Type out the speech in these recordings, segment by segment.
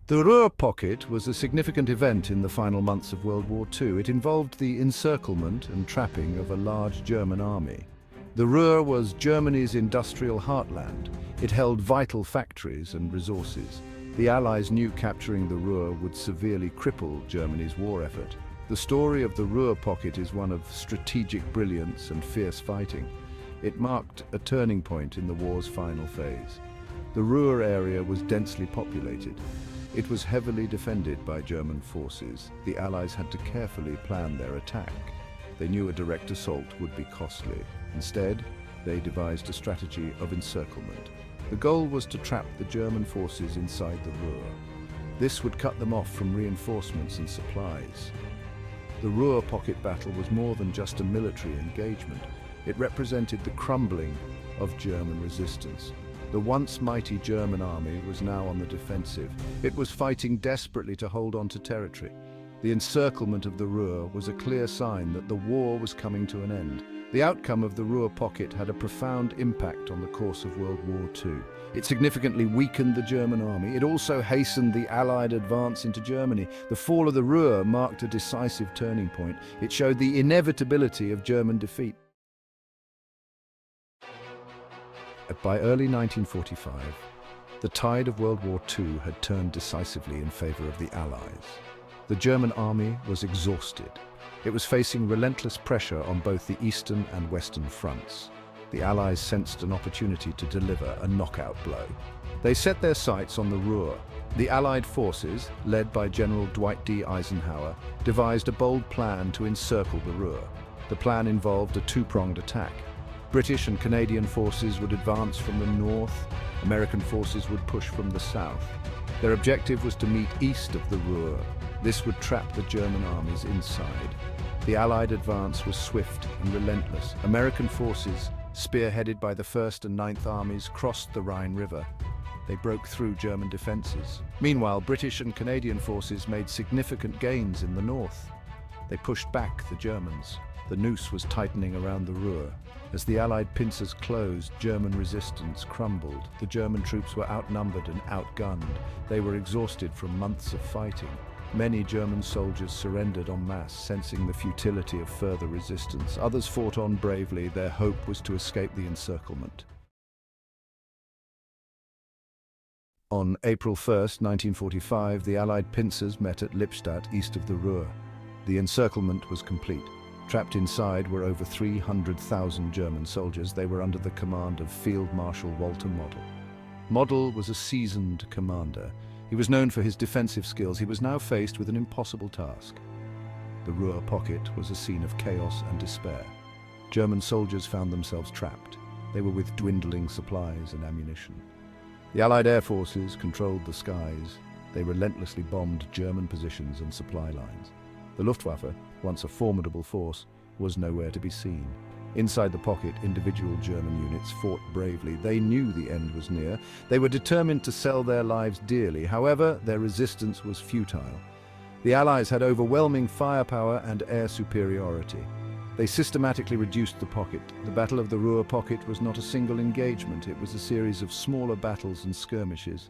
The Ruhr Pocket was a significant event in the final months of World War II. It involved the encirclement and trapping of a large German army. The Ruhr was Germany's industrial heartland. It held vital factories and resources. The Allies knew capturing the Ruhr would severely cripple Germany's war effort. The story of the Ruhr Pocket is one of strategic brilliance and fierce fighting. It marked a turning point in the war's final phase. The Ruhr area was densely populated. It was heavily defended by German forces. The Allies had to carefully plan their attack. They knew a direct assault would be costly. Instead, they devised a strategy of encirclement. The goal was to trap the German forces inside the Ruhr. This would cut them off from reinforcements and supplies. The Ruhr Pocket battle was more than just a military engagement. It represented the crumbling of German resistance. The once mighty German army was now on the defensive. It was fighting desperately to hold on to territory. The encirclement of the Ruhr was a clear sign that the war was coming to an end. The outcome of the Ruhr Pocket had a profound impact on the course of World War II. It significantly weakened the German army. It also hastened the Allied advance into Germany. The fall of the Ruhr marked a decisive turning point. It showed the inevitability of German defeat. By early 1945, the tide of World War II had turned decisively in favor of the Allies. The German army was exhausted. It was facing relentless pressure on both the eastern and western fronts. The Allies sensed an opportunity to deliver a knockout blow. They set their sights on the Ruhr. The Allied forces, led by General Dwight D. Eisenhower, devised a bold plan to encircle the Ruhr. The plan involved a two-pronged attack. British and Canadian forces would advance from the north. American forces would push from the south. Their objective was to meet east of the Ruhr. This would trap the German armies inside. The Allied advance was swift and relentless. American forces, spearheaded by the 1st and 9th Armies, crossed the Rhine River. They broke through German defenses. Meanwhile, British and Canadian forces made significant gains in the north. They pushed back the Germans. The noose was tightening around the Ruhr. As the Allied pincers closed, German resistance crumbled. The German troops were outnumbered and outgunned. They were exhausted from months of fighting. Many German soldiers surrendered en masse, sensing the futility of further resistance. Others fought on bravely. Their hope was to escape the encirclement. On April 1st, 1945, the Allied pincers met at Lippstadt, east of the Ruhr. The encirclement was complete. Trapped inside were over 300,000 German soldiers. They were under the command of Field Marshal Walter Model. Model was a seasoned commander. He was known for his defensive skills. He was now faced with an impossible task. The Ruhr Pocket was a scene of chaos and despair. German soldiers found themselves trapped. They were with dwindling supplies and ammunition. The Allied air forces controlled the skies. They relentlessly bombed German positions and supply lines. The Luftwaffe, once a formidable force, was nowhere to be seen. Inside the pocket, individual German units fought bravely. They knew the end was near. They were determined to sell their lives dearly. However, their resistance was futile. The Allies had overwhelming firepower and air superiority. They systematically reduced the pocket. The Battle of the Ruhr Pocket was not a single engagement. It was a series of smaller battles and skirmishes.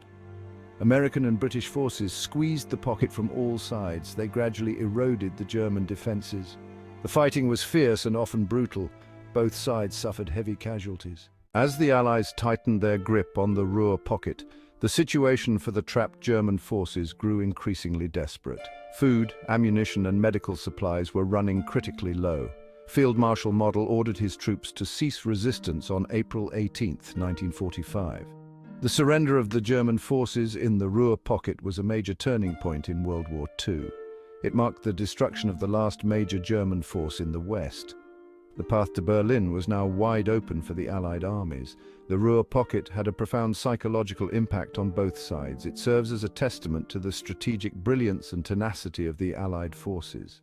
American and British forces squeezed the pocket from all sides. They gradually eroded the German defenses. The fighting was fierce and often brutal. Both sides suffered heavy casualties. As the Allies tightened their grip on the Ruhr Pocket, the situation for the trapped German forces grew increasingly desperate. Food, ammunition, and medical supplies were running critically low. Field Marshal Model ordered his troops to cease resistance on April 18, 1945. The surrender of the German forces in the Ruhr Pocket was a major turning point in World War II. It marked the destruction of the last major German force in the West. The path to Berlin was now wide open for the Allied armies. The Ruhr Pocket had a profound psychological impact on both sides. It serves as a testament to the strategic brilliance and tenacity of the Allied forces.